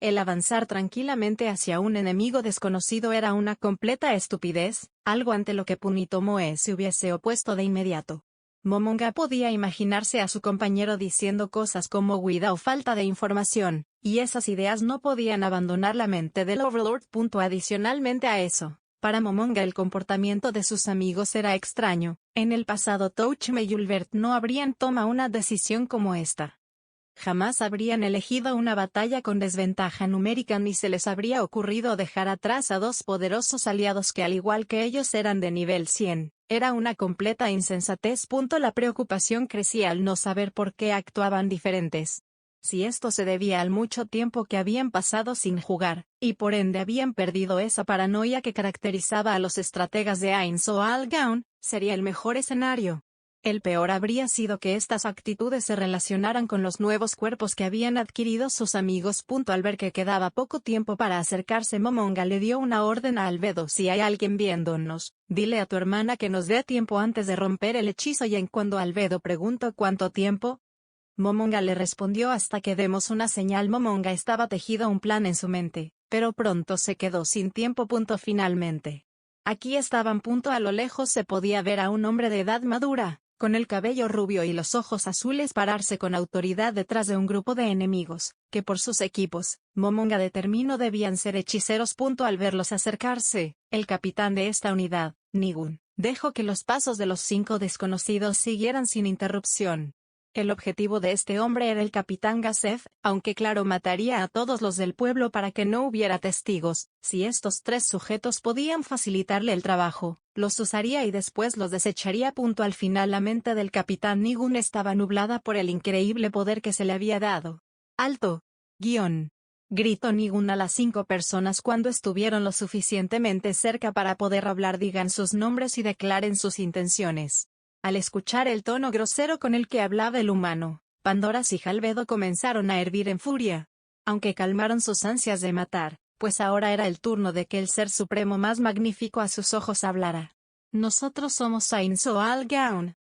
El avanzar tranquilamente hacia un enemigo desconocido era una completa estupidez, algo ante lo que Punitomoe se hubiese opuesto de inmediato. Momonga podía imaginarse a su compañero diciendo cosas como huida o falta de información, y esas ideas no podían abandonar la mente del Overlord. Adicionalmente a eso, para Momonga el comportamiento de sus amigos era extraño. En el pasado Touchme y Ulbert no habrían tomado una decisión como esta. Jamás habrían elegido una batalla con desventaja numérica ni se les habría ocurrido dejar atrás a dos poderosos aliados que al igual que ellos eran de nivel 100. Era una completa insensatez. La preocupación crecía al no saber por qué actuaban diferentes. Si esto se debía al mucho tiempo que habían pasado sin jugar, y por ende habían perdido esa paranoia que caracterizaba a los estrategas de Ainz o Algaun, sería el mejor escenario. El peor habría sido que estas actitudes se relacionaran con los nuevos cuerpos que habían adquirido sus amigos. Al ver que quedaba poco tiempo para acercarse, Momonga le dio una orden a Albedo: si hay alguien viéndonos, dile a tu hermana que nos dé tiempo antes de romper el hechizo. Y en cuando Albedo preguntó cuánto tiempo, Momonga le respondió: hasta que demos una señal. Momonga estaba tejido un plan en su mente, pero pronto se quedó sin tiempo. Finalmente. Aquí estaban. A lo lejos se podía ver a un hombre de edad madura, con el cabello rubio y los ojos azules, pararse con autoridad detrás de un grupo de enemigos, que por sus equipos, Momonga determinó debían ser hechiceros. Al verlos acercarse, el capitán de esta unidad, Nigun, dejó que los pasos de los 5 desconocidos siguieran sin interrupción. El objetivo de este hombre era el capitán Gasef, aunque claro, mataría a todos los del pueblo para que no hubiera testigos. Si estos 3 sujetos podían facilitarle el trabajo, los usaría y después los desecharía. Al final la mente del capitán Nigun estaba nublada por el increíble poder que se le había dado. ¡Alto! ¡Guión! Gritó Nigun a las 5 personas cuando estuvieron lo suficientemente cerca para poder hablar. Digan sus nombres y declaren sus intenciones. Al escuchar el tono grosero con el que hablaba el humano, Pandoras y Albedo comenzaron a hervir en furia. Aunque calmaron sus ansias de matar, pues ahora era el turno de que el ser supremo más magnífico a sus ojos hablara. Nosotros somos Ainz o Algaun.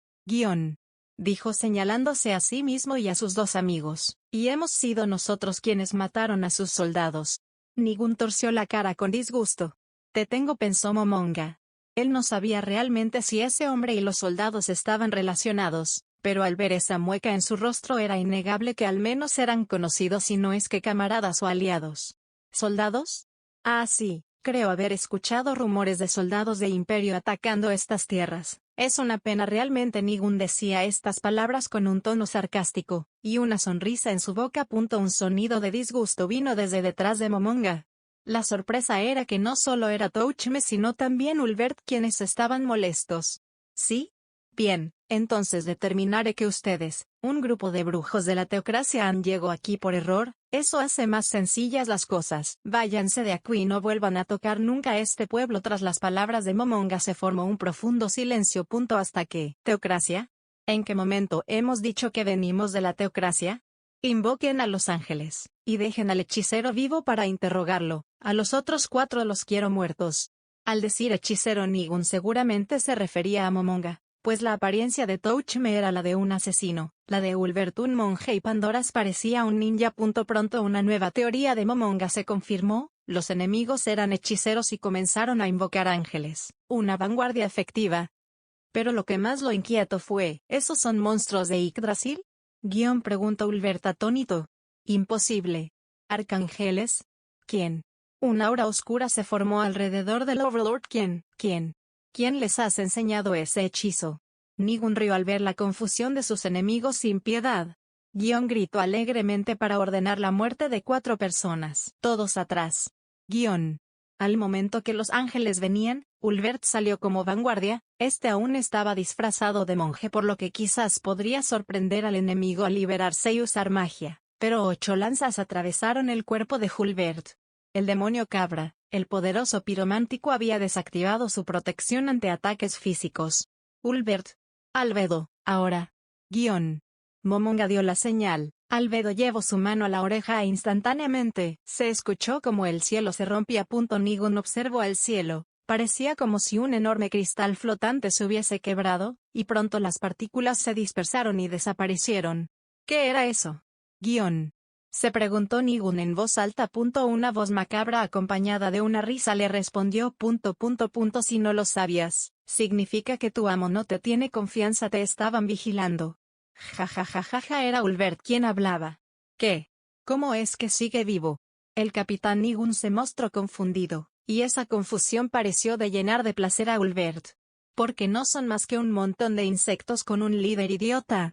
Dijo señalándose a sí mismo y a sus 2 amigos, y hemos sido nosotros quienes mataron a sus soldados. Nigun torció la cara con disgusto. Te tengo, pensó Momonga. Él no sabía realmente si ese hombre y los soldados estaban relacionados, pero al ver esa mueca en su rostro era innegable que al menos eran conocidos y no es que camaradas o aliados. ¿Soldados? Ah, sí, creo haber escuchado rumores de soldados de Imperio atacando estas tierras. Es una pena realmente. Nigun decía estas palabras con un tono sarcástico, y una sonrisa en su boca. Un sonido de disgusto vino desde detrás de Momonga. La sorpresa era que no solo era Touchme sino también Ulbert quienes estaban molestos. ¿Sí? Bien, entonces determinaré que ustedes, un grupo de brujos de la teocracia, han llegado aquí por error. Eso hace más sencillas las cosas. Váyanse de aquí y no vuelvan a tocar nunca este pueblo. Tras las palabras de Momonga se formó un profundo silencio. Hasta que, ¿teocracia? ¿En qué momento hemos dicho que venimos de la teocracia? Invoquen a los ángeles, y dejen al hechicero vivo para interrogarlo. A los otros 4 los quiero muertos. Al decir hechicero, Nigun seguramente se refería a Momonga, pues la apariencia de Touchme era la de un asesino, la de Ulbert un monje y Pandoras parecía un ninja. Pronto una nueva teoría de Momonga se confirmó: los enemigos eran hechiceros y comenzaron a invocar ángeles, una vanguardia efectiva. Pero lo que más lo inquietó fue: ¿esos son monstruos de Yggdrasil? Preguntó Ulbert atónito. Imposible. ¿Arcángeles? ¿Quién? Una aura oscura se formó alrededor del Overlord. ¿Quién? ¿Quién les has enseñado ese hechizo? Nigun rió al ver la confusión de sus enemigos sin piedad. Gritó alegremente para ordenar la muerte de 4 personas. Todos atrás. Al momento que los ángeles venían, Ulbert salió como vanguardia. Este aún estaba disfrazado de monje, por lo que quizás podría sorprender al enemigo al liberarse y usar magia. Pero 8 lanzas atravesaron el cuerpo de Ulbert. El demonio cabra, el poderoso piromántico, había desactivado su protección ante ataques físicos. Ulbert. Albedo, ahora. Momonga dio la señal. Albedo llevó su mano a la oreja e instantáneamente se escuchó como el cielo se rompía. Nigun observó el cielo. Parecía como si un enorme cristal flotante se hubiese quebrado, y pronto las partículas se dispersaron y desaparecieron. ¿Qué era eso? Se preguntó Nigun en voz alta. Una voz macabra acompañada de una risa le respondió. Si no lo sabías, significa que tu amo no te tiene confianza. Te estaban vigilando. Jajajajaja, era Ulvert quien hablaba. ¿Qué? ¿Cómo es que sigue vivo? El capitán Nigun se mostró confundido, y esa confusión pareció de llenar de placer a Ulvert. Porque no son más que un montón de insectos con un líder idiota.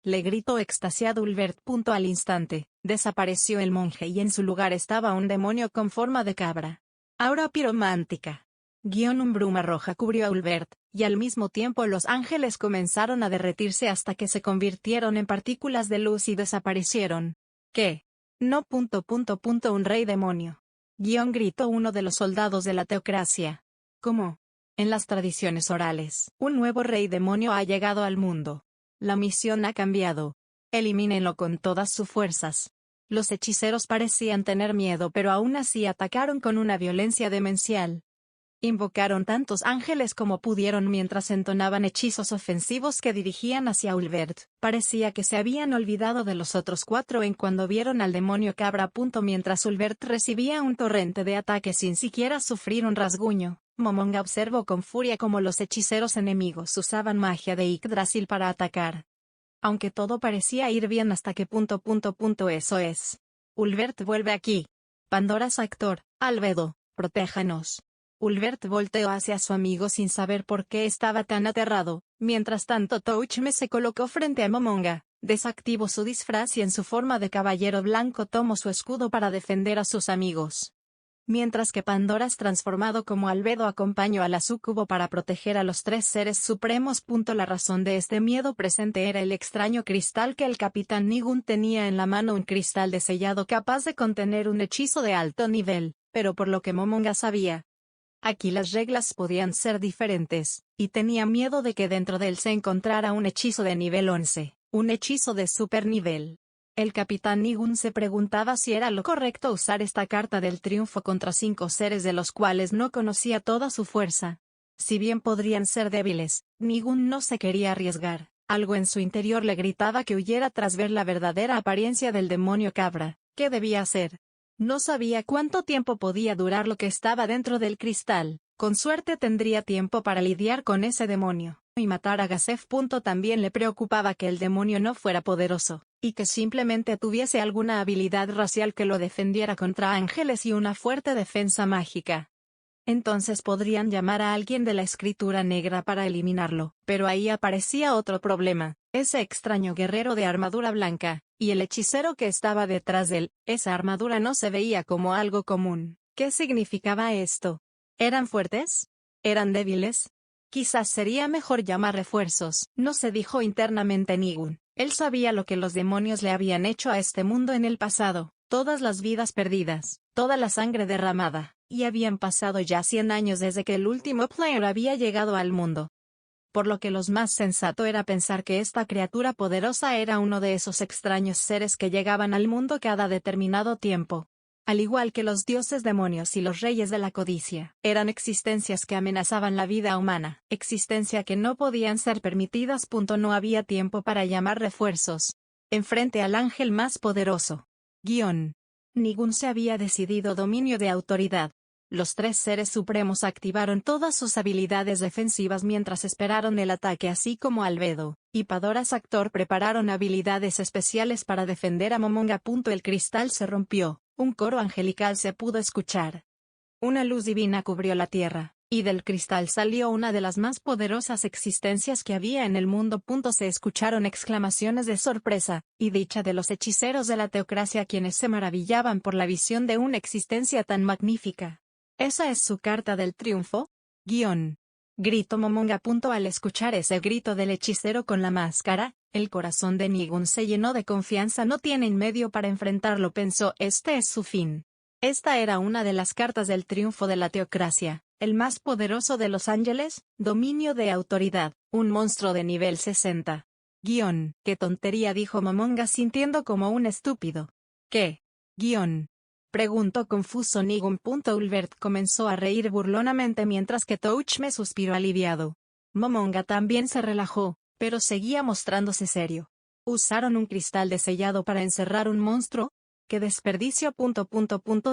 Le gritó extasiado Ulvert. Al instante, desapareció el monje y en su lugar estaba un demonio con forma de cabra. Aura piromántica. Un bruma roja cubrió a Ulvert, y al mismo tiempo los ángeles comenzaron a derretirse hasta que se convirtieron en partículas de luz y desaparecieron. ¿Qué? No. Un rey demonio. Gritó uno de los soldados de la teocracia. ¿Cómo? En las tradiciones orales, un nuevo rey demonio ha llegado al mundo. La misión ha cambiado. Elimínenlo con todas sus fuerzas. Los hechiceros parecían tener miedo, pero aún así atacaron con una violencia demencial. Invocaron tantos ángeles como pudieron mientras entonaban hechizos ofensivos que dirigían hacia Ulvert. Parecía que se habían olvidado de los otros 4 en cuando vieron al demonio cabra. Mientras Ulvert recibía un torrente de ataques sin siquiera sufrir un rasguño, Momonga observó con furia cómo los hechiceros enemigos usaban magia de Yggdrasil para atacar. Aunque todo parecía ir bien hasta que... Eso es. Ulvert, vuelve aquí. Pandora's actor, Albedo, protéjanos. Ulvert volteó hacia su amigo sin saber por qué estaba tan aterrado. Mientras tanto Touchme se colocó frente a Momonga, desactivó su disfraz y en su forma de caballero blanco tomó su escudo para defender a sus amigos. Mientras que Pandoras transformado como Albedo acompañó a la súcubo para proteger a los 3 seres supremos. La razón de este miedo presente era el extraño cristal que el capitán Nigun tenía en la mano, un cristal de sellado capaz de contener un hechizo de alto nivel, pero por lo que Momonga sabía, aquí las reglas podían ser diferentes, y tenía miedo de que dentro de él se encontrara un hechizo de nivel 11, un hechizo de super nivel. El capitán Nigun se preguntaba si era lo correcto usar esta carta del triunfo contra 5 seres de los cuales no conocía toda su fuerza. Si bien podrían ser débiles, Nigun no se quería arriesgar. Algo en su interior le gritaba que huyera tras ver la verdadera apariencia del demonio cabra. ¿Qué debía hacer? No sabía cuánto tiempo podía durar lo que estaba dentro del cristal. Con suerte tendría tiempo para lidiar con ese demonio y matar a Gasef. También le preocupaba que el demonio no fuera poderoso, y que simplemente tuviese alguna habilidad racial que lo defendiera contra ángeles y una fuerte defensa mágica. Entonces podrían llamar a alguien de la escritura negra para eliminarlo, pero ahí aparecía otro problema, ese extraño guerrero de armadura blanca, y el hechicero que estaba detrás de él. Esa armadura no se veía como algo común. ¿Qué significaba esto? ¿Eran fuertes? ¿Eran débiles? Quizás sería mejor llamar refuerzos, no se dijo internamente Nigun. Él sabía lo que los demonios le habían hecho a este mundo en el pasado, todas las vidas perdidas, toda la sangre derramada, y habían pasado ya 100 años desde que el último player había llegado al mundo. Por lo que lo más sensato era pensar que esta criatura poderosa era uno de esos extraños seres que llegaban al mundo cada determinado tiempo. Al igual que los dioses demonios y los reyes de la codicia, eran existencias que amenazaban la vida humana, existencia que no podían ser permitidas. No había tiempo para llamar refuerzos. Enfrente al ángel más poderoso. Nigun se había decidido dominio de autoridad. Los 3 seres supremos activaron todas sus habilidades defensivas mientras esperaron el ataque, así como Albedo y Pandora's actor prepararon habilidades especiales para defender a Momonga. El cristal se rompió. Un coro angelical se pudo escuchar. Una luz divina cubrió la tierra, y del cristal salió una de las más poderosas existencias que había en el mundo. Se escucharon exclamaciones de sorpresa y dicha de los hechiceros de la teocracia, quienes se maravillaban por la visión de una existencia tan magnífica. ¿Esa es su carta del triunfo? Gritó Momonga. Al escuchar ese grito del hechicero con la máscara, el corazón de Nigun se llenó de confianza. No tienen medio para enfrentarlo, pensó. Este es su fin. Esta era una de las cartas del triunfo de la teocracia, el más poderoso de los ángeles, dominio de autoridad, un monstruo de nivel 60. ¿Qué tontería?, dijo Momonga sintiendo como un estúpido. ¿Qué? Preguntó confuso Nigun. Ulvert comenzó a reír burlonamente mientras que Touchme suspiró aliviado. Momonga también se relajó, pero seguía mostrándose serio. ¿Usaron un cristal de sellado para encerrar un monstruo? ¡Qué desperdicio!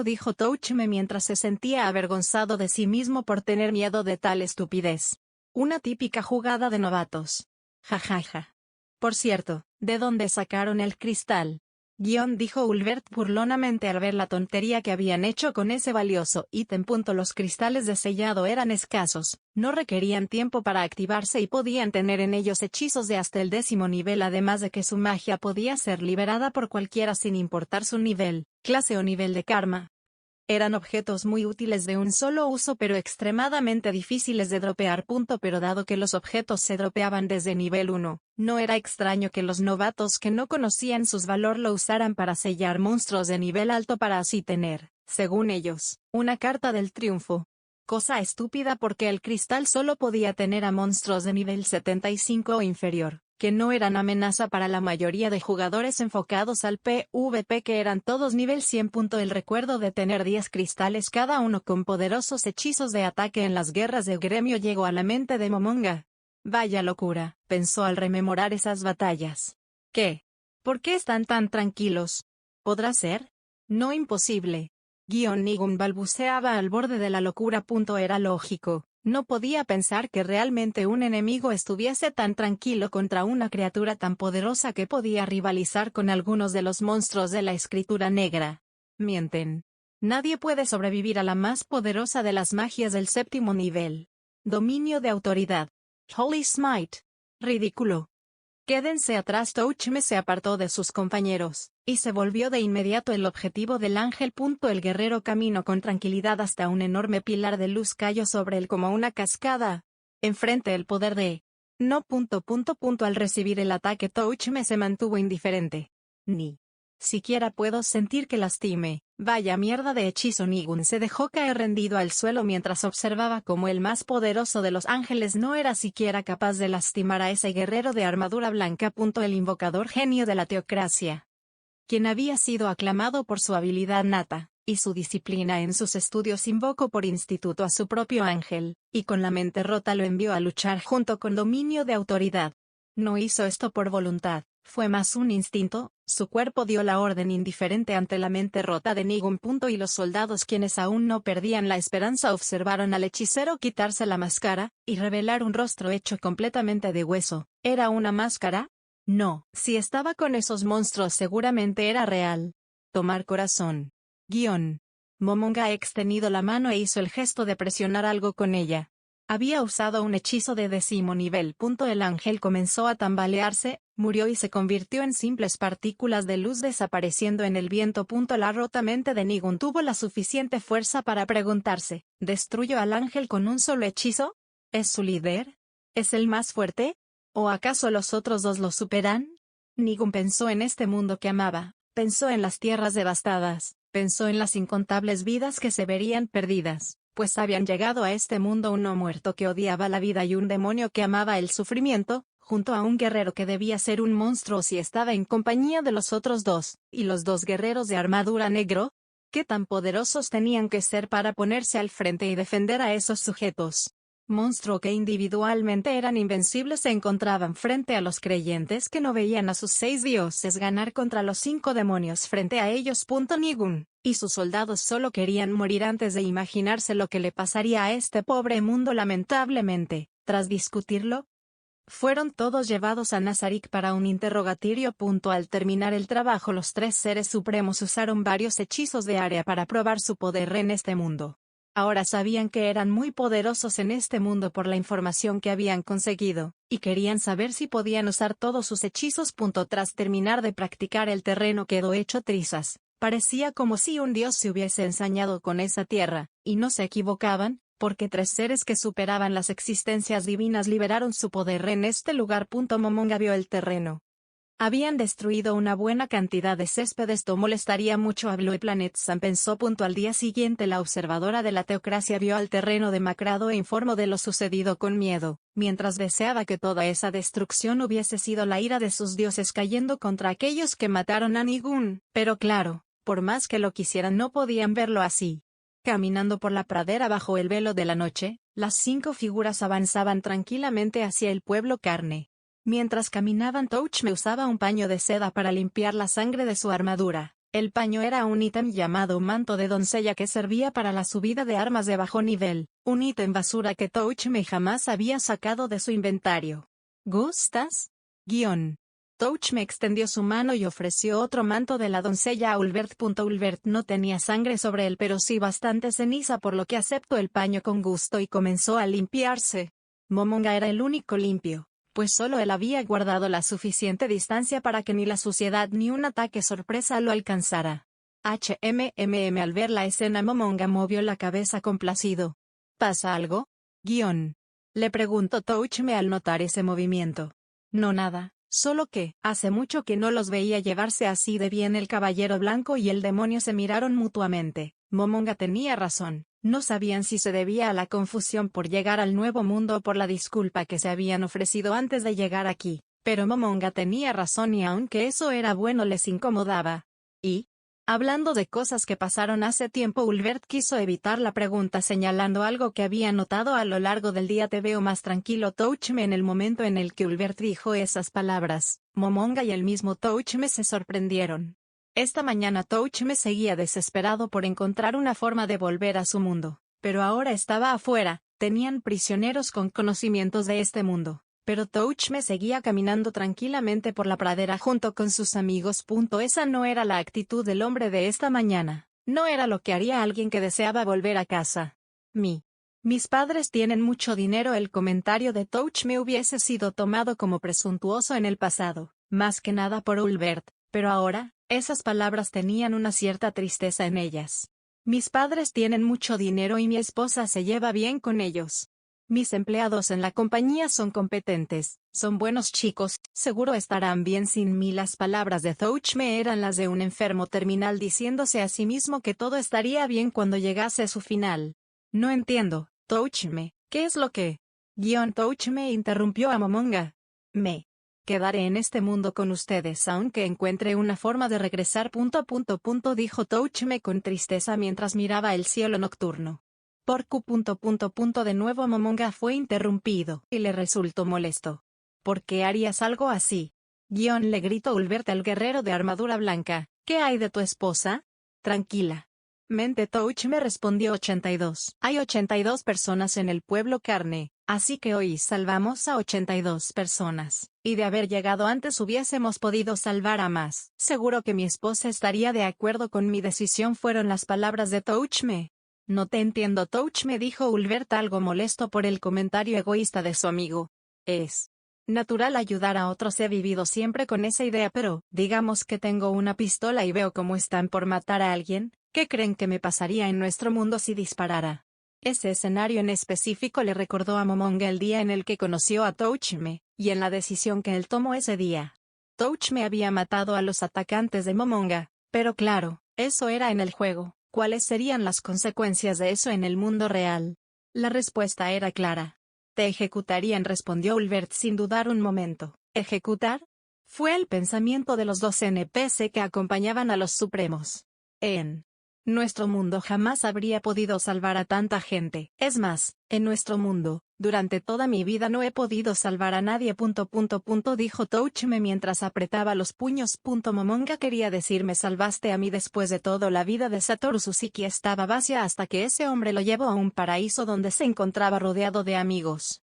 Dijo Touchme mientras se sentía avergonzado de sí mismo por tener miedo de tal estupidez. Una típica jugada de novatos. Jajaja. Por cierto, ¿de dónde sacaron el cristal? Dijo Ulbert burlonamente al ver la tontería que habían hecho con ese valioso ítem. Los cristales de sellado eran escasos, no requerían tiempo para activarse y podían tener en ellos hechizos de hasta el 10º nivel, además de que su magia podía ser liberada por cualquiera sin importar su nivel, clase o nivel de karma. Eran objetos muy útiles de un solo uso pero extremadamente difíciles de dropear. Pero dado que los objetos se dropeaban desde nivel 1, no era extraño que los novatos que no conocían su valor lo usaran para sellar monstruos de nivel alto para así tener, según ellos, una carta del triunfo. Cosa estúpida porque el cristal solo podía tener a monstruos de nivel 75 o inferior, que no eran amenaza para la mayoría de jugadores enfocados al PvP, que eran todos nivel 100. El recuerdo de tener 10 cristales cada uno con poderosos hechizos de ataque en las guerras de gremio llegó a la mente de Momonga. Vaya locura, pensó al rememorar esas batallas. ¿Qué? ¿Por qué están tan tranquilos? ¿Podrá ser? No, imposible. Nigun balbuceaba al borde de la locura. Era lógico. No podía pensar que realmente un enemigo estuviese tan tranquilo contra una criatura tan poderosa que podía rivalizar con algunos de los monstruos de la escritura negra. Mienten. Nadie puede sobrevivir a la más poderosa de las magias del 7º nivel. Dominio de autoridad. Holy Smite. Ridículo. Quédense atrás. Touchme se apartó de sus compañeros, y se volvió de inmediato el objetivo del ángel. El guerrero caminó con tranquilidad hasta un enorme pilar de luz cayó sobre él como una cascada. Enfrente el poder de... No. Al recibir el ataque Touchme se mantuvo indiferente. Ni siquiera puedo sentir que lastime. Vaya mierda de hechizo. Nigun se dejó caer rendido al suelo mientras observaba cómo el más poderoso de los ángeles no era siquiera capaz de lastimar a ese guerrero de armadura blanca. El invocador genio de la teocracia, quien había sido aclamado por su habilidad nata y su disciplina en sus estudios, invocó por instituto a su propio ángel, y con la mente rota lo envió a luchar junto con dominio de autoridad. No hizo esto por voluntad, fue más un instinto. Su cuerpo dio la orden indiferente ante la mente rota de Nigun. Y los soldados, quienes aún no perdían la esperanza, observaron al hechicero quitarse la máscara y revelar un rostro hecho completamente de hueso. ¿Era una máscara? No, si estaba con esos monstruos seguramente era real. Tomar corazón. Momonga ha extendido la mano e hizo el gesto de presionar algo con ella. Había usado un hechizo de 10º nivel. El ángel comenzó a tambalearse, murió y se convirtió en simples partículas de luz desapareciendo en el viento. La rota mente de Nigun tuvo la suficiente fuerza para preguntarse, ¿destruyó al ángel con un solo hechizo? ¿Es su líder? ¿Es el más fuerte? ¿O acaso los otros dos lo superan? Nigun pensó en este mundo que amaba, pensó en las tierras devastadas, pensó en las incontables vidas que se verían perdidas, pues habían llegado a este mundo un no muerto que odiaba la vida y un demonio que amaba el sufrimiento, junto a un guerrero que debía ser un monstruo si estaba en compañía de los otros dos, y los dos guerreros de armadura negro. ¿Qué tan poderosos tenían que ser para ponerse al frente y defender a esos sujetos? Monstruo que individualmente eran invencibles se encontraban frente a los creyentes que no veían a sus 6 dioses ganar contra los 5 demonios frente a ellos. Nigun y sus soldados solo querían morir antes de imaginarse lo que le pasaría a este pobre mundo. Lamentablemente, tras discutirlo, fueron todos llevados a Nazarick para un interrogatorio. Al terminar el trabajo, los 3 seres supremos usaron varios hechizos de área para probar su poder en este mundo. Ahora sabían que eran muy poderosos en este mundo por la información que habían conseguido, y querían saber si podían usar todos sus hechizos. Tras terminar de practicar, el terreno quedó hecho trizas. Parecía como si un dios se hubiese ensañado con esa tierra, y no se equivocaban, porque 3 seres que superaban las existencias divinas liberaron su poder en este lugar. Momonga vio el terreno. Habían destruido una buena cantidad de césped. Esto molestaría mucho a Blue Planet Sun, pensó. Al día siguiente, la observadora de la teocracia vio al terreno demacrado e informó de lo sucedido con miedo, mientras deseaba que toda esa destrucción hubiese sido la ira de sus dioses cayendo contra aquellos que mataron a Nigun. Pero claro, por más que lo quisieran no podían verlo así. Caminando por la pradera bajo el velo de la noche, las 5 figuras avanzaban tranquilamente hacia el pueblo carne. Mientras caminaban, Touchme usaba un paño de seda para limpiar la sangre de su armadura. El paño era un ítem llamado manto de doncella que servía para la subida de armas de bajo nivel, un ítem basura que Touchme jamás había sacado de su inventario. ¿Gustas? Touchme extendió su mano y ofreció otro manto de la doncella a Ulbert. Ulbert no tenía sangre sobre él, pero sí bastante ceniza, por lo que aceptó el paño con gusto y comenzó a limpiarse. Momonga era el único limpio, pues solo él había guardado la suficiente distancia para que ni la suciedad ni un ataque sorpresa lo alcanzara. Al ver la escena, Momonga movió la cabeza complacido. ¿Pasa algo? Le preguntó Touchme al notar ese movimiento. No, nada, solo que, hace mucho que no los veía llevarse así de bien. El caballero blanco y el demonio se miraron mutuamente. Momonga tenía razón. No sabían si se debía a la confusión por llegar al nuevo mundo o por la disculpa que se habían ofrecido antes de llegar aquí, pero Momonga tenía razón, y aunque eso era bueno les incomodaba. ¿Y? Hablando de cosas que pasaron hace tiempo, Ulbert quiso evitar la pregunta señalando algo que había notado a lo largo del día. Te veo más tranquilo, Touchme. En el momento en el que Ulbert dijo esas palabras, Momonga y el mismo Touchme se sorprendieron. Esta mañana Touchme seguía desesperado por encontrar una forma de volver a su mundo, pero ahora estaba afuera, tenían prisioneros con conocimientos de este mundo, pero Touchme seguía caminando tranquilamente por la pradera junto con sus amigos. Esa no era la actitud del hombre de esta mañana, no era lo que haría alguien que deseaba volver a casa. Mis padres tienen mucho dinero. El comentario de Touchme hubiese sido tomado como presuntuoso en el pasado, más que nada por Ulbert, pero ahora, esas palabras tenían una cierta tristeza en ellas. Mis padres tienen mucho dinero y mi esposa se lleva bien con ellos. Mis empleados en la compañía son competentes, son buenos chicos, seguro estarán bien sin mí. Las palabras de Touchme eran las de un enfermo terminal diciéndose a sí mismo que todo estaría bien cuando llegase su final. No entiendo, Touchme, ¿qué es lo que? Touchme interrumpió a Momonga. Me quedaré en este mundo con ustedes aunque encuentre una forma de regresar. Dijo Touchme con tristeza mientras miraba el cielo nocturno. De nuevo Momonga fue interrumpido y le resultó molesto. ¿Por qué harías algo así? Le gritó Ulbert al guerrero de armadura blanca. ¿Qué hay de tu esposa? Tranquila. Touchme respondió. 82. Hay 82 personas en el pueblo Carne, así que hoy salvamos a 82 personas, y de haber llegado antes hubiésemos podido salvar a más. Seguro que mi esposa estaría de acuerdo con mi decisión, fueron las palabras de Touchme. No te entiendo, Touchme, dijo Ulbert algo molesto por el comentario egoísta de su amigo. Es natural ayudar a otros, he vivido siempre con esa idea, pero, digamos que tengo una pistola y veo cómo están por matar a alguien. ¿Qué creen que me pasaría en nuestro mundo si disparara? Ese escenario en específico le recordó a Momonga el día en el que conoció a Touchme, y en la decisión que él tomó ese día. Touchme había matado a los atacantes de Momonga, pero claro, eso era en el juego. ¿Cuáles serían las consecuencias de eso en el mundo real? La respuesta era clara. Te ejecutarían, respondió Ulbert sin dudar un momento. ¿Ejecutar? Fue el pensamiento de los dos NPC que acompañaban a los Supremos. En nuestro mundo jamás habría podido salvar a tanta gente. Es más, en nuestro mundo, durante toda mi vida no he podido salvar a nadie. Dijo Touchme mientras apretaba los puños. Momonga quería decir me salvaste a mí. Después de todo, la vida de Satoru Suzuki estaba vacía hasta que ese hombre lo llevó a un paraíso donde se encontraba rodeado de amigos.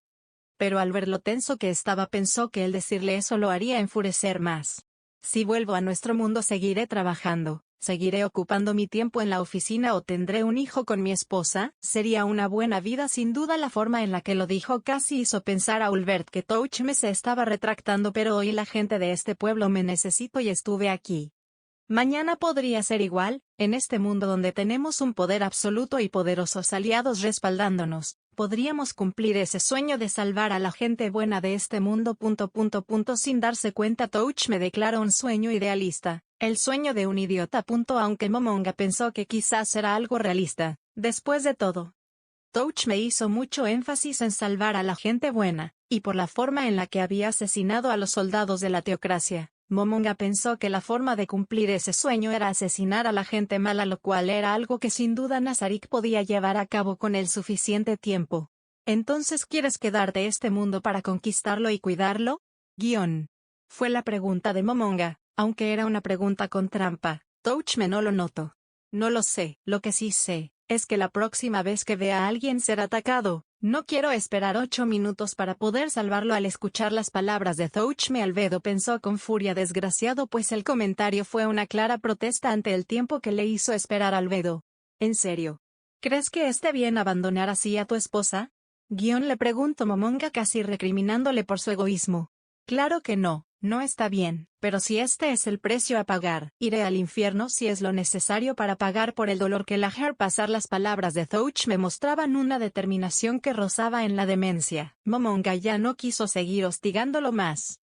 Pero al ver lo tenso que estaba pensó que el decirle eso lo haría enfurecer más. Si vuelvo a nuestro mundo seguiré trabajando. ¿Seguiré ocupando mi tiempo en la oficina o tendré un hijo con mi esposa? Sería una buena vida sin duda. La forma en la que lo dijo casi hizo pensar a Ulbert que Touchme se estaba retractando. Pero hoy la gente de este pueblo me necesitó y estuve aquí. Mañana podría ser igual, en este mundo donde tenemos un poder absoluto y poderosos aliados respaldándonos, podríamos cumplir ese sueño de salvar a la gente buena de este mundo. Sin darse cuenta Touchme declaró un sueño idealista. El sueño de un idiota. Aunque Momonga pensó que quizás era algo realista, después de todo, Touchme hizo mucho énfasis en salvar a la gente buena, y por la forma en la que había asesinado a los soldados de la teocracia, Momonga pensó que la forma de cumplir ese sueño era asesinar a la gente mala, lo cual era algo que sin duda Nazarik podía llevar a cabo con el suficiente tiempo. ¿Entonces quieres quedarte este mundo para conquistarlo y cuidarlo? Guión. Fue la pregunta de Momonga, aunque era una pregunta con trampa. Touchme no lo noto. No lo sé, lo que sí sé, es que la próxima vez que vea a alguien ser atacado, no quiero esperar 8 minutos para poder salvarlo. Al escuchar las palabras de Touchme, Albedo pensó con furia desgraciado, pues el comentario fue una clara protesta ante el tiempo que le hizo esperar a Albedo. ¿En serio? ¿Crees que esté bien abandonar así a tu esposa? Guión, le preguntó Momonga casi recriminándole por su egoísmo. Claro que no. No está bien, pero si este es el precio a pagar, iré al infierno si es lo necesario para pagar por el dolor que la hacer pasar. Las palabras de Touch me mostraban una determinación que rozaba en la demencia. Momonga ya no quiso seguir hostigándolo más.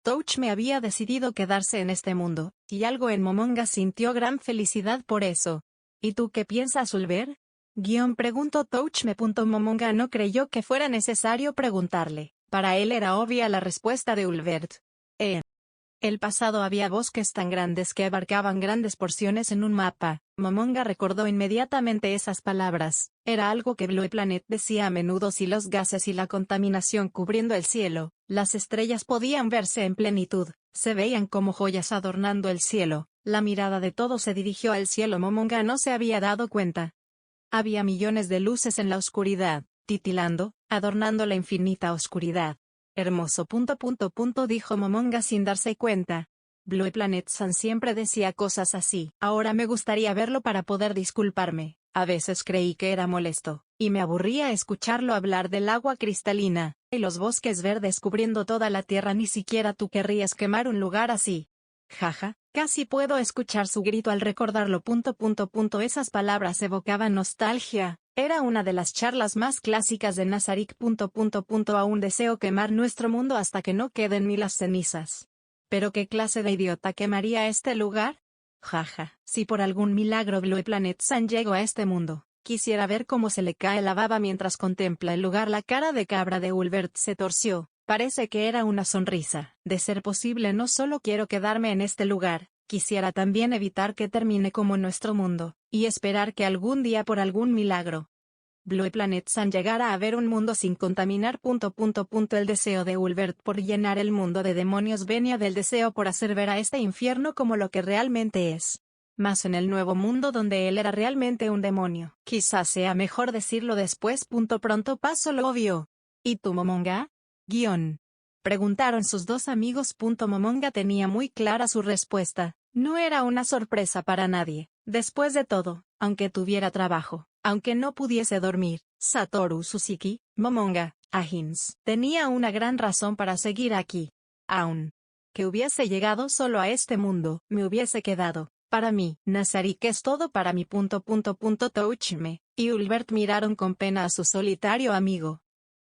Touch me había decidido quedarse en este mundo, y algo en Momonga sintió gran felicidad por eso. ¿Y tú qué piensas, Ulver? Guión, preguntó Touch me. Momonga no creyó que fuera necesario preguntarle. Para él era obvia la respuesta de Ulvert. En el pasado había bosques tan grandes que abarcaban grandes porciones en un mapa. Momonga recordó inmediatamente esas palabras. Era algo que Blue Planet decía a menudo: si los gases y la contaminación cubriendo el cielo, las estrellas podían verse en plenitud, se veían como joyas adornando el cielo. La mirada de todos se dirigió al cielo. Momonga no se había dado cuenta. Había millones de luces en la oscuridad, titilando, adornando la infinita oscuridad. Hermoso. Dijo Momonga sin darse cuenta. Blue Planet San siempre decía cosas así. Ahora me gustaría verlo para poder disculparme. A veces creí que era molesto, y me aburría escucharlo hablar del agua cristalina, y los bosques verdes cubriendo toda la tierra. Ni siquiera tú querrías quemar un lugar así. Jaja, casi puedo escuchar su grito al recordarlo. Esas palabras evocaban nostalgia. Era una de las charlas más clásicas de Nazarik. Aún deseo quemar nuestro mundo hasta que no queden ni las cenizas. ¿Pero qué clase de idiota quemaría este lugar? Jaja, si por algún milagro Blue Planet San llegó a este mundo, quisiera ver cómo se le cae la baba mientras contempla el lugar. La cara de cabra de Ulvert se torció. Parece que era una sonrisa. De ser posible, no solo quiero quedarme en este lugar, quisiera también evitar que termine como nuestro mundo, y esperar que algún día por algún milagro Blue Planet San llegara a ver un mundo sin contaminar. El deseo de Ulvert por llenar el mundo de demonios venía del deseo por hacer ver a este infierno como lo que realmente es. Más en el nuevo mundo donde él era realmente un demonio. Quizás sea mejor decirlo después. Pronto pasó lo obvio. ¿Y tú, Momonga? Guión. Preguntaron sus dos amigos. Momonga tenía muy clara su respuesta. No era una sorpresa para nadie. Después de todo, aunque tuviera trabajo, aunque no pudiese dormir, Satoru Suzuki, Momonga, Ahins, tenía una gran razón para seguir aquí. Aun que hubiese llegado solo a este mundo, me hubiese quedado. Para mí, Nazarik es todo para mí. Touchme y Ulvert miraron con pena a su solitario amigo.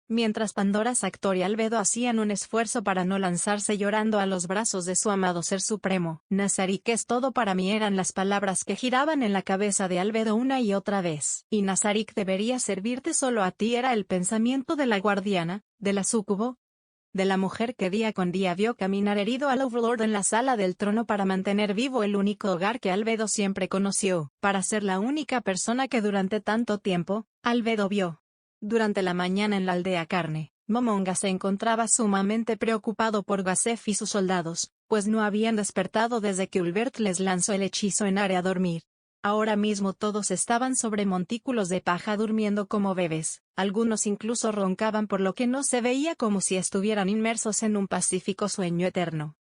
Mientras Pandora, Sanctor y Albedo hacían un esfuerzo para no lanzarse llorando a los brazos de su amado ser supremo. Nazarik es todo para mí eran las palabras que giraban en la cabeza de Albedo una y otra vez. Y Nazarik debería servirte solo a ti era el pensamiento de la guardiana, de la súcubo, de la mujer que día con día vio caminar herido al Overlord en la sala del trono para mantener vivo el único hogar que Albedo siempre conoció, para ser la única persona que durante tanto tiempo, Albedo vio. Durante la mañana en la aldea Carne, Momonga se encontraba sumamente preocupado por Gasef y sus soldados, pues no habían despertado desde que Ulvert les lanzó el hechizo en área a dormir. Ahora mismo todos estaban sobre montículos de paja durmiendo como bebés, algunos incluso roncaban por lo que no se veía como si estuvieran inmersos en un pacífico sueño eterno.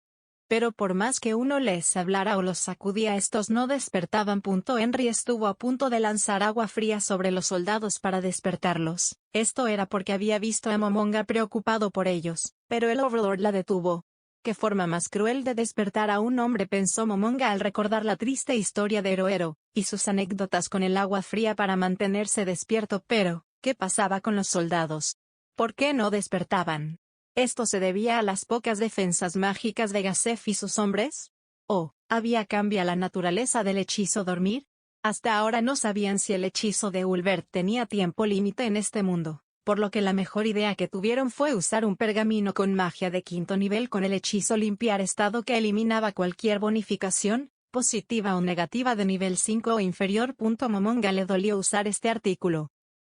Pero por más que uno les hablara o los sacudía, estos no despertaban. Henry estuvo a punto de lanzar agua fría sobre los soldados para despertarlos. Esto era porque había visto a Momonga preocupado por ellos, pero el Overlord la detuvo. ¿Qué forma más cruel de despertar a un hombre?, pensó Momonga al recordar la triste historia de Heroero, y sus anécdotas con el agua fría para mantenerse despierto. Pero, ¿qué pasaba con los soldados? ¿Por qué no despertaban? ¿Esto se debía a las pocas defensas mágicas de Gasef y sus hombres? ¿O había cambia la naturaleza del hechizo dormir? Hasta ahora no sabían si el hechizo de Ulvert tenía tiempo límite en este mundo, por lo que la mejor idea que tuvieron fue usar un pergamino con magia de 5º nivel con el hechizo limpiar estado que eliminaba cualquier bonificación, positiva o negativa de nivel 5 o inferior. Momonga le dolió usar este artículo,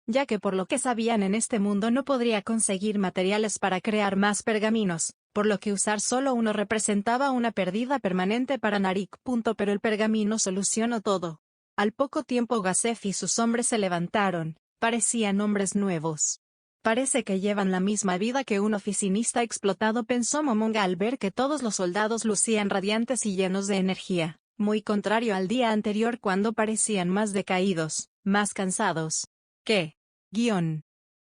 ya que por lo que sabían en este mundo no podría conseguir materiales para crear más pergaminos, por lo que usar solo uno representaba una pérdida permanente para Narik. Pero el pergamino solucionó todo. Al poco tiempo Gazef y sus hombres se levantaron, parecían hombres nuevos. Parece que llevan la misma vida que un oficinista explotado, pensó Momonga al ver que todos los soldados lucían radiantes y llenos de energía, muy contrario al día anterior cuando parecían más decaídos, más cansados. ¿Qué?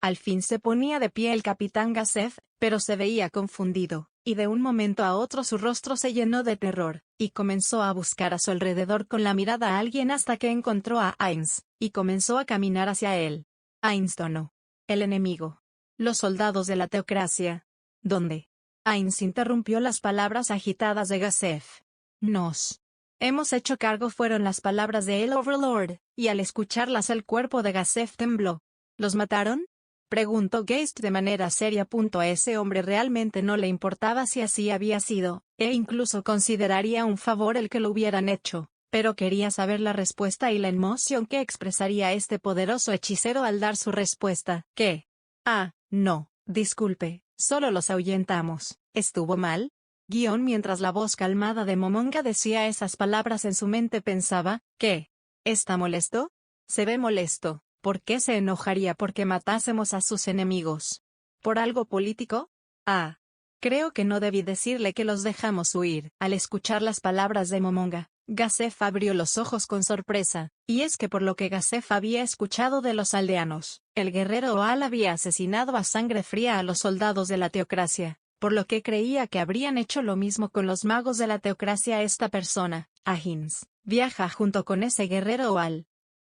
Al fin se ponía de pie el capitán Gazef, pero se veía confundido, y de un momento a otro su rostro se llenó de terror, y comenzó a buscar a su alrededor con la mirada a alguien hasta que encontró a Ainz, y comenzó a caminar hacia él. Ainz donó. El enemigo. Los soldados de la teocracia. ¿Dónde? Ainz interrumpió las palabras agitadas de Gazef. Nos hemos hecho cargo, fueron las palabras de el Overlord, y al escucharlas el cuerpo de Gazef tembló. ¿Los mataron?, preguntó Geist de manera seria. A ese hombre realmente no le importaba si así había sido, e incluso consideraría un favor el que lo hubieran hecho, pero quería saber la respuesta y la emoción que expresaría este poderoso hechicero al dar su respuesta. ¿Qué? Ah, no, disculpe, solo los ahuyentamos. ¿Estuvo mal? Mientras la voz calmada de Momonga decía esas palabras en su mente pensaba, ¿qué? ¿Está molesto? Se ve molesto. ¿Por qué se enojaría porque matásemos a sus enemigos? ¿Por algo político? Ah. Creo que no debí decirle que los dejamos huir. Al escuchar las palabras de Momonga, Gazef abrió los ojos con sorpresa, y es que por lo que Gazef había escuchado de los aldeanos, el guerrero Oal había asesinado a sangre fría a los soldados de la teocracia, por lo que creía que habrían hecho lo mismo con los magos de la teocracia. Esta persona, Ahins, viaja junto con ese guerrero Oal.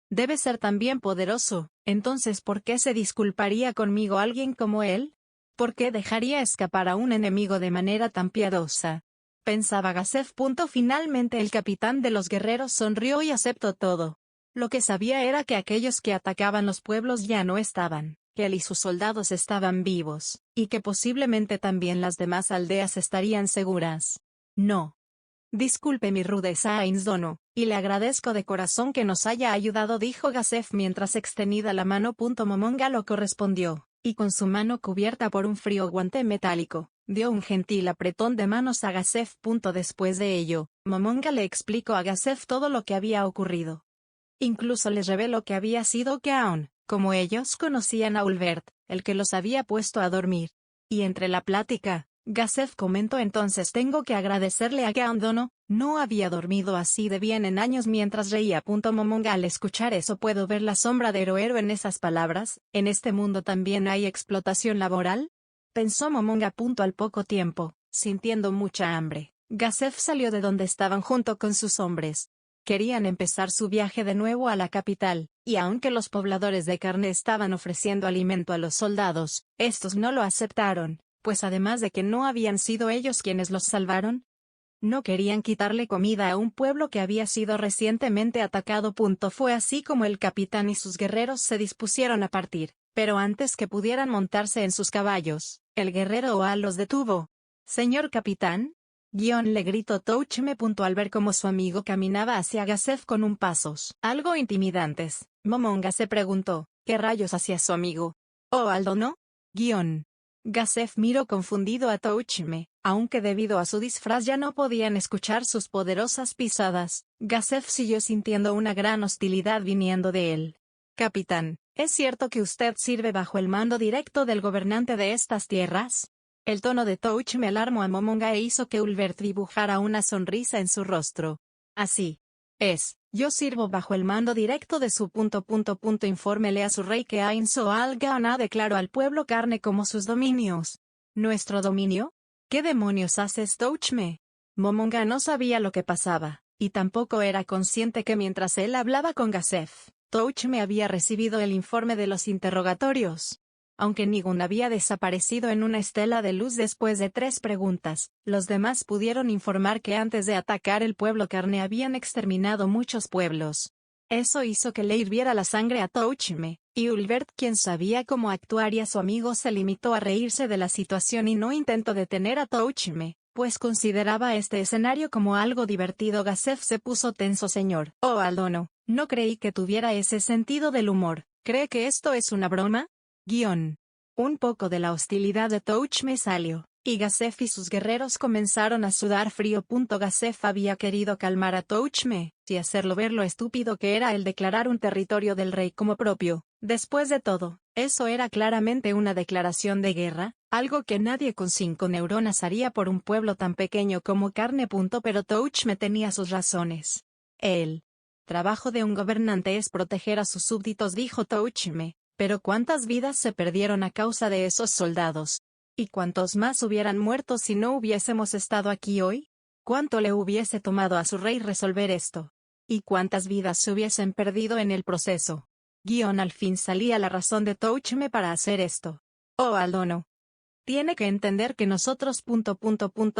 Debe ser también poderoso, entonces ¿por qué se disculparía conmigo alguien como él? ¿Por qué dejaría escapar a un enemigo de manera tan piadosa? Pensaba Gazef. Finalmente el capitán de los guerreros sonrió y aceptó todo. Lo que sabía era que aquellos que atacaban los pueblos ya no estaban, que él y sus soldados estaban vivos, y que posiblemente también las demás aldeas estarían seguras. No. Disculpe mi rudeza, Ainz Dono, y le agradezco de corazón que nos haya ayudado, dijo Gazef mientras extendida la mano. Momonga lo correspondió, y con su mano cubierta por un frío guante metálico, dio un gentil apretón de manos a Gazef. Después de ello, Momonga le explicó a Gazef todo lo que había ocurrido. Incluso les reveló que había sido Gaon, como ellos conocían a Ulvert, el que los había puesto a dormir. Y entre la plática, Gazef comentó entonces: tengo que agradecerle a Gaon Dono, no había dormido así de bien en años. Mientras reía. Momonga al escuchar eso: puedo ver la sombra de Heroero en esas palabras. ¿En este mundo también hay explotación laboral?, pensó Momonga. Al poco tiempo, sintiendo mucha hambre, Gazef salió de donde estaban junto con sus hombres. Querían empezar su viaje de nuevo a la capital, y aunque los pobladores de carne estaban ofreciendo alimento a los soldados, estos no lo aceptaron, pues además de que no habían sido ellos quienes los salvaron, no querían quitarle comida a un pueblo que había sido recientemente atacado. Fue así como el capitán y sus guerreros se dispusieron a partir, pero antes que pudieran montarse en sus caballos, el guerrero Oal los detuvo. «Señor capitán», le gritó Touchme. Al ver cómo su amigo caminaba hacia Gazef con un pasos algo intimidantes, Momonga se preguntó, ¿qué rayos hacía su amigo? «Oal Dono». Gazef miró confundido a Touchme, aunque debido a su disfraz ya no podían escuchar sus poderosas pisadas. Gazef siguió sintiendo una gran hostilidad viniendo de él. «Capitán, ¿es cierto que usted sirve bajo el mando directo del gobernante de estas tierras?» El tono de Touchme alarmó a Momonga e hizo que Ulvert dibujara una sonrisa en su rostro. «Así es, yo sirvo bajo el mando directo de su... Infórmele a su rey que Ainz Oal Gaona declaró al pueblo carne como sus dominios». «¿Nuestro dominio? ¿Qué demonios haces, Touchme?» Momonga no sabía lo que pasaba, y tampoco era consciente que mientras él hablaba con Gazef, Touchme había recibido el informe de los interrogatorios. Aunque Nigun había desaparecido en una estela de luz después de 3 preguntas, los demás pudieron informar que antes de atacar el pueblo carne habían exterminado muchos pueblos. Eso hizo que le hirviera la sangre a Touchme, y Ulvert, quien sabía cómo actuaría su amigo, se limitó a reírse de la situación y no intentó detener a Touchme, pues consideraba este escenario como algo divertido. Gazef se puso tenso. «Señor Oal Dono, no creí que tuviera ese sentido del humor. ¿Cree que esto es una broma?» Un poco de la hostilidad de Touchme salió, y Gazef y sus guerreros comenzaron a sudar frío. Gazef había querido calmar a Touchme, y hacerlo ver lo estúpido que era el declarar un territorio del rey como propio. Después de todo, eso era claramente una declaración de guerra, algo que nadie con 5 neuronas haría por un pueblo tan pequeño como Carne. Pero Touchme tenía sus razones. El trabajo de un gobernante es proteger a sus súbditos, dijo Touchme, pero ¿cuántas vidas se perdieron a causa de esos soldados? ¿Y cuántos más hubieran muerto si no hubiésemos estado aquí hoy? ¿Cuánto le hubiese tomado a su rey resolver esto? ¿Y cuántas vidas se hubiesen perdido en el proceso? Al fin salía la razón de Touchme para hacer esto. Oh Aldono. Tiene que entender que nosotros...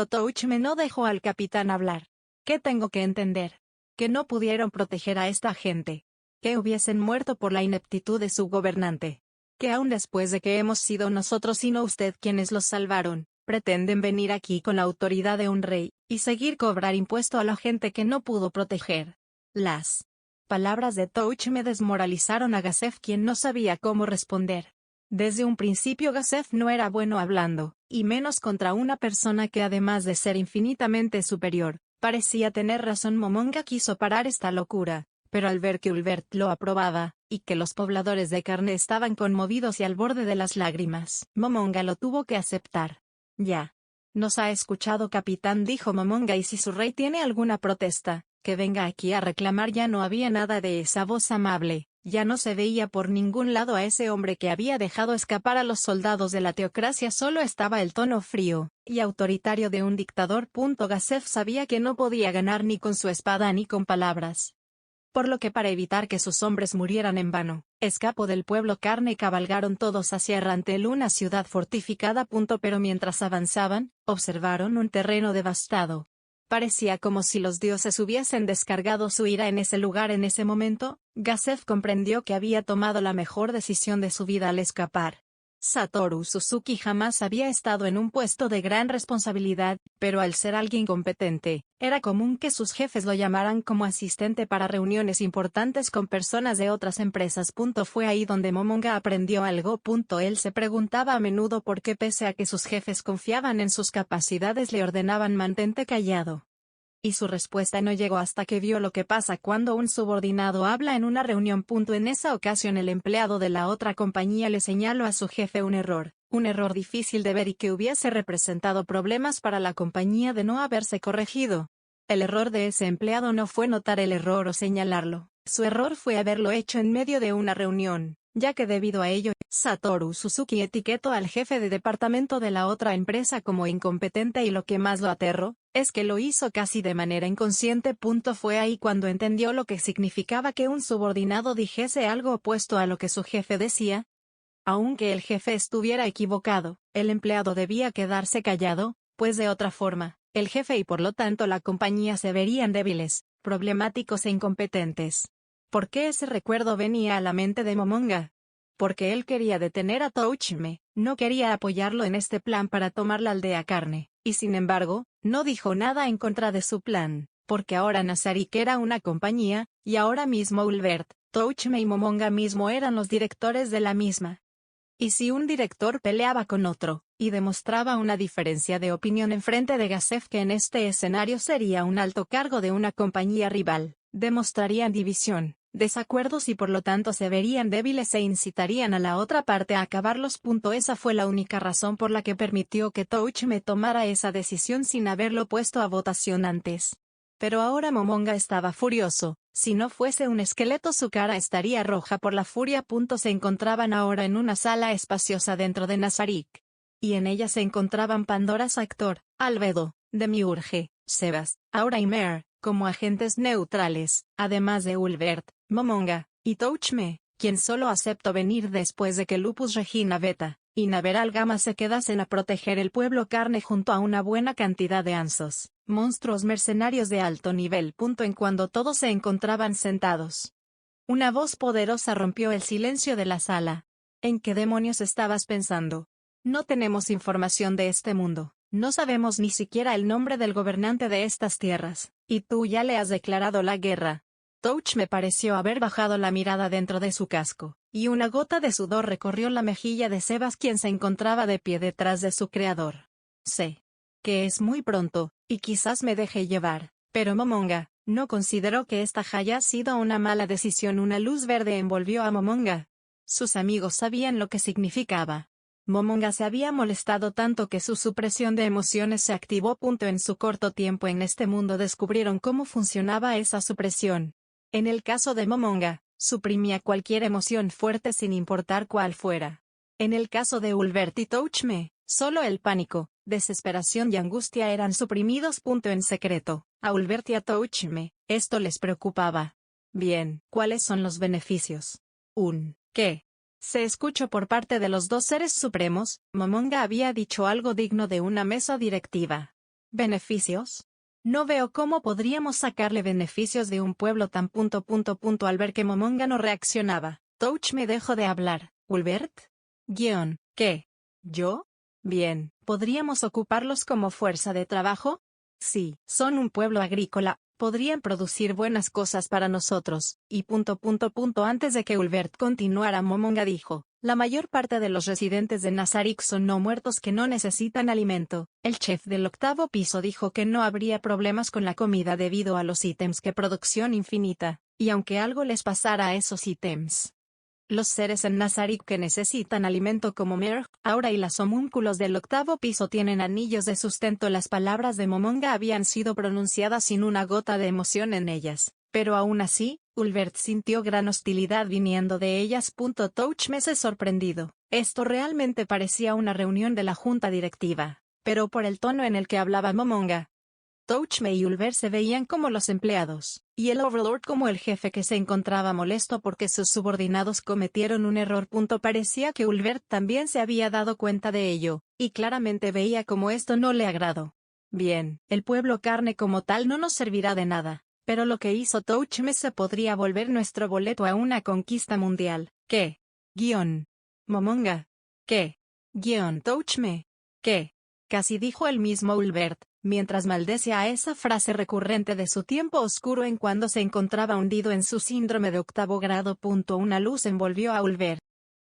Touchme no dejó al capitán hablar. ¿Qué tengo que entender? Que no pudieron proteger a esta gente. Que hubiesen muerto por la ineptitud de su gobernante. Que aún después de que hemos sido nosotros y no usted quienes los salvaron, pretenden venir aquí con la autoridad de un rey, y seguir cobrar impuesto a la gente que no pudo proteger. Las palabras de Touchme desmoralizaron a Gazef, quien no sabía cómo responder. Desde un principio Gazef no era bueno hablando, y menos contra una persona que además de ser infinitamente superior, parecía tener razón. Momonga quiso parar esta locura, pero al ver que Ulbert lo aprobaba, y que los pobladores de Carne estaban conmovidos y al borde de las lágrimas, Momonga lo tuvo que aceptar. Ya. Nos ha escuchado, capitán, dijo Momonga, y si su rey tiene alguna protesta, que venga aquí a reclamar. Ya no había nada de esa voz amable, ya no se veía por ningún lado a ese hombre que había dejado escapar a los soldados de la teocracia, solo estaba el tono frío y autoritario de un dictador. Gazef sabía que no podía ganar ni con su espada ni con palabras. Por lo que para evitar que sus hombres murieran en vano, escapó del pueblo Carne y cabalgaron todos hacia Rantel, una ciudad fortificada. Pero mientras avanzaban, observaron un terreno devastado. Parecía como si los dioses hubiesen descargado su ira en ese lugar. En ese momento, Gazef comprendió que había tomado la mejor decisión de su vida al escapar. Satoru Suzuki jamás había estado en un puesto de gran responsabilidad, pero al ser alguien competente, era común que sus jefes lo llamaran como asistente para reuniones importantes con personas de otras empresas. Fue ahí donde Momonga aprendió algo. Él se preguntaba a menudo por qué, pese a que sus jefes confiaban en sus capacidades, le ordenaban mantente callado. Y su respuesta no llegó hasta que vio lo que pasa cuando un subordinado habla en una reunión. En esa ocasión el empleado de la otra compañía le señaló a su jefe un error difícil de ver y que hubiese representado problemas para la compañía de no haberse corregido. El error de ese empleado no fue notar el error o señalarlo, su error fue haberlo hecho en medio de una reunión, ya que debido a ello, Satoru Suzuki etiquetó al jefe de departamento de la otra empresa como incompetente, y lo que más lo aterró, es que lo hizo casi de manera inconsciente. Fue ahí cuando entendió lo que significaba que un subordinado dijese algo opuesto a lo que su jefe decía. Aunque el jefe estuviera equivocado, el empleado debía quedarse callado, pues de otra forma, el jefe y por lo tanto la compañía se verían débiles, problemáticos e incompetentes. ¿Por qué ese recuerdo venía a la mente de Momonga? Porque él quería detener a Touchme, no quería apoyarlo en este plan para tomar la aldea Carne, y sin embargo, no dijo nada en contra de su plan, porque ahora Nazarik era una compañía, y ahora mismo Ulbert, Touchme y Momonga mismo eran los directores de la misma. Y si un director peleaba con otro, y demostraba una diferencia de opinión en frente de Gazef, que en este escenario sería un alto cargo de una compañía rival, demostrarían división, desacuerdos y por lo tanto se verían débiles e incitarían a la otra parte a acabarlos. Esa fue la única razón por la que permitió que Touchme tomara esa decisión sin haberlo puesto a votación antes. Pero ahora Momonga estaba furioso. Si no fuese un esqueleto su cara estaría roja por la furia. Se encontraban ahora en una sala espaciosa dentro de Nazarik. Y en ella se encontraban Pandora Actor, Albedo, Demiurge, Sebas, Aura y Mare, como agentes neutrales, además de Ulbert, Momonga, y Touchme, quien solo aceptó venir después de que Lupus Regina Beta y Naveral Gamma se quedasen a proteger el pueblo Carne junto a una buena cantidad de ansos, monstruos mercenarios de alto nivel. En cuando todos se encontraban sentados, una voz poderosa rompió el silencio de la sala. ¿En qué demonios estabas pensando? No tenemos información de este mundo, no sabemos ni siquiera el nombre del gobernante de estas tierras, y tú ya le has declarado la guerra. Touchme pareció haber bajado la mirada dentro de su casco, y una gota de sudor recorrió la mejilla de Sebas, quien se encontraba de pie detrás de su creador. Sé que es muy pronto, y quizás me deje llevar, pero Momonga no consideró que esta haya sido una mala decisión. Una luz verde envolvió a Momonga. Sus amigos sabían lo que significaba. Momonga se había molestado tanto que su supresión de emociones se activó. En su corto tiempo en este mundo descubrieron cómo funcionaba esa supresión. En el caso de Momonga, suprimía cualquier emoción fuerte sin importar cuál fuera. En el caso de Ulbert y Touchme, solo el pánico, desesperación y angustia eran suprimidos. En secreto, a Ulbert y a Touchme, esto les preocupaba. Bien, ¿cuáles son los beneficios? ¿Qué? Se escuchó por parte de los dos seres supremos. Momonga había dicho algo digno de una mesa directiva. ¿Beneficios? No veo cómo podríamos sacarle beneficios de un pueblo tan ... Al ver que Momonga no reaccionaba, Touchme dejó de hablar. ¿Ulbert? ¿Qué? ¿Yo? Bien, ¿podríamos ocuparlos como fuerza de trabajo? Sí, son un pueblo agrícola, podrían producir buenas cosas para nosotros, y ... Antes de que Ulbert continuara, Momonga dijo, la mayor parte de los residentes de Nazarik son no muertos que no necesitan alimento. El chef del 8º piso dijo que no habría problemas con la comida debido a los ítems que producción infinita, y aunque algo les pasara a esos ítems, los seres en Nazarik que necesitan alimento como Merg, Aura y las homúnculos del 8º piso tienen anillos de sustento. Las palabras de Momonga habían sido pronunciadas sin una gota de emoción en ellas, pero aún así, Ulbert sintió gran hostilidad viniendo de ellas. Touchme se sorprendido. Esto realmente parecía una reunión de la junta directiva, pero por el tono en el que hablaba Momonga, Touchme y Ulbert se veían como los empleados, y el Overlord como el jefe que se encontraba molesto porque sus subordinados cometieron un error. Parecía que Ulbert también se había dado cuenta de ello, y claramente veía como esto no le agradó. Bien, el pueblo carne como tal no nos servirá de nada, pero lo que hizo Touchme se podría volver nuestro boleto a una conquista mundial. ¿Qué? Momonga. ¿Qué? Touchme. ¿Qué? Casi dijo el mismo Ulbert, mientras maldecía a esa frase recurrente de su tiempo oscuro en cuando se encontraba hundido en su síndrome de 8º grado. Una luz envolvió a Ulbert.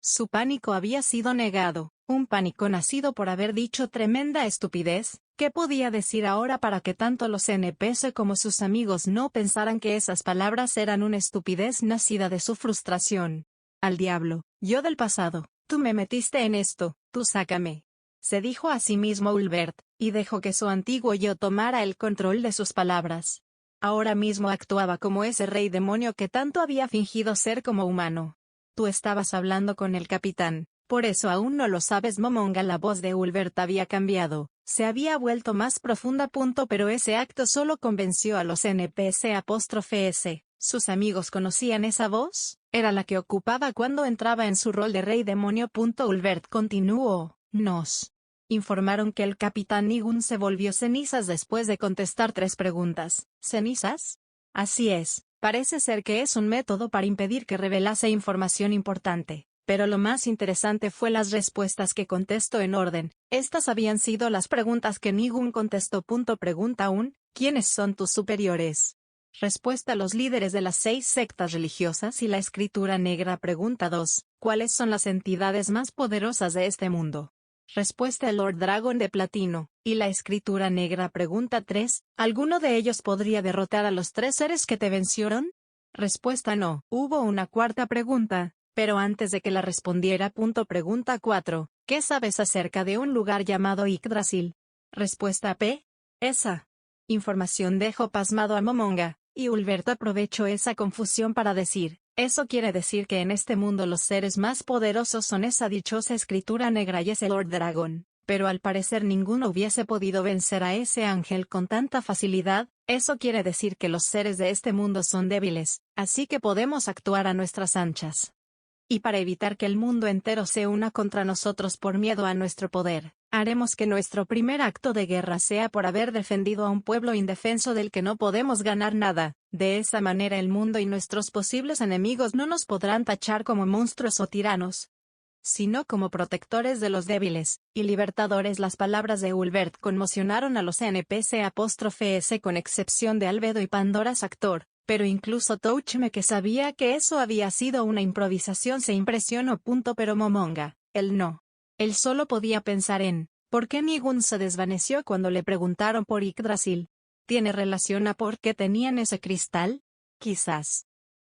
Su pánico había sido negado, un pánico nacido por haber dicho tremenda estupidez. ¿Qué podía decir ahora para que tanto los NPC como sus amigos no pensaran que esas palabras eran una estupidez nacida de su frustración? Al diablo, yo del pasado, tú me metiste en esto, tú sácame. Se dijo a sí mismo Ulbert, y dejó que su antiguo yo tomara el control de sus palabras. Ahora mismo actuaba como ese rey demonio que tanto había fingido ser como humano. Tú estabas hablando con el capitán, por eso aún no lo sabes. Momonga. La voz de Ulbert había cambiado, se había vuelto más profunda. Pero ese acto solo convenció a los NPC'. ¿Sus amigos conocían esa voz? Era la que ocupaba cuando entraba en su rol de rey demonio. Ulbert continuó. Nos informaron que el capitán Nigun se volvió cenizas después de contestar 3 preguntas. ¿Cenizas? Así es, parece ser que es un método para impedir que revelase información importante, pero lo más interesante fue las respuestas que contestó en orden. Estas habían sido las preguntas que Nigun contestó. Pregunta 1. ¿Quiénes son tus superiores? Respuesta: los líderes de las 6 sectas religiosas y la escritura negra. Pregunta 2. ¿Cuáles son las entidades más poderosas de este mundo? Respuesta: el Lord Dragon de Platino, y la escritura negra. Pregunta 3. ¿Alguno de ellos podría derrotar a los 3 seres que te vencieron? Respuesta: no. Hubo una cuarta pregunta, pero antes de que la respondiera. Pregunta 4. ¿Qué sabes acerca de un lugar llamado Yggdrasil? Respuesta: P. Esa información dejó pasmado a Momonga, y Ulbert aprovechó esa confusión para decir, eso quiere decir que en este mundo los seres más poderosos son esa dichosa escritura negra y ese Lord Dragon, pero al parecer ninguno hubiese podido vencer a ese ángel con tanta facilidad. Eso quiere decir que los seres de este mundo son débiles, así que podemos actuar a nuestras anchas. Y para evitar que el mundo entero se una contra nosotros por miedo a nuestro poder, haremos que nuestro primer acto de guerra sea por haber defendido a un pueblo indefenso del que no podemos ganar nada. De esa manera el mundo y nuestros posibles enemigos no nos podrán tachar como monstruos o tiranos, sino como protectores de los débiles y libertadores. Las palabras de Ulbert conmocionaron a los NPC', con excepción de Albedo y Pandora's actor. Pero incluso Touchme, que sabía que eso había sido una improvisación, se impresionó. Pero Momonga, él no. Él solo podía pensar en, ¿Por qué Nigun se desvaneció cuando le preguntaron por Yggdrasil? ¿Tiene relación a por qué tenían ese cristal? Quizás.